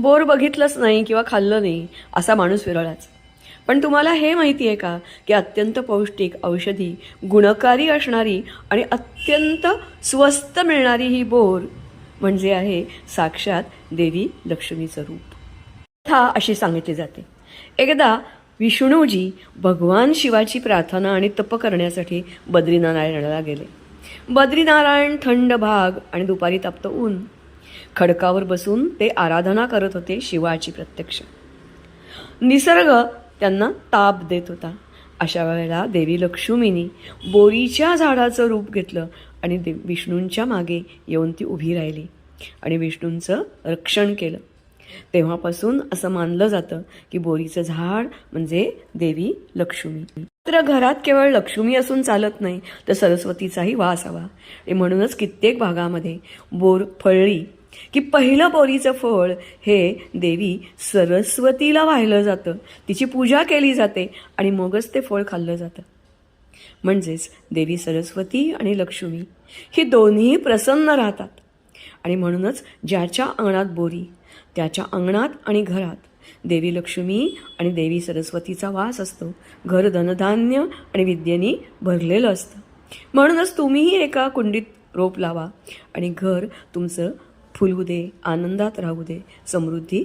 Bore बघितलंच नाही किंवा खाल्लं नाही असा माणूस विरळाच. पण तुम्हाला हे माहिती आहे का की अत्यंत पौष्टिक, औषधी, गुणकारी असणारी आणि अत्यंत स्वस्त मिळणारी ही बोर म्हणजे आहे साक्षात देवी लक्ष्मीचं रूप. कथा अशी सांगितली जाते. एकदा विष्णूजी भगवान शिवाची प्रार्थना आणि तप करण्यासाठी बद्रीनारायणाला गेले. बद्रीनारायण थंड भाग आणि दुपारी तप्त ऊन. खडकावर बसून ते आराधना करत होते शिवाची प्रत्यक्ष. निसर्ग त्यांना ताप देत होता. अशा वेळेला देवी लक्ष्मीनी बोरीच्या झाडाचं रूप घेतलं आणि विष्णूंच्या मागे येऊन ती उभी राहिली आणि विष्णूंचं रक्षण केलं. तेव्हापासून असं मानलं जातं की बोरीचं झाड म्हणजे देवी लक्ष्मी. तर घरात केवळ लक्ष्मी असून चालत नाही, तर सरस्वतीचाही वास हवा. आणि म्हणूनच कित्येक भागामध्ये बोर फळली की पहिलं बोरीचं फळ हे देवी सरस्वतीला वाहिलं जातं, तिची पूजा केली जाते आणि मगच ते फळ खाल्लं जातं. म्हणजेच देवी सरस्वती आणि लक्ष्मी ही दोन्ही प्रसन्न राहतात. आणि म्हणूनच ज्याच्या अंगणात बोरी त्याच्या अंगणात आणि घरात देवी लक्ष्मी आणि देवी सरस्वतीचा वास असतो. घर धनधान्य आणि विद्येनी भरलेलं असतं. म्हणूनच तुम्हीही एका कुंडीत रोप लावा आणि घर तुमचं फुलू दे, आनंदात राहू दे, समृद्धी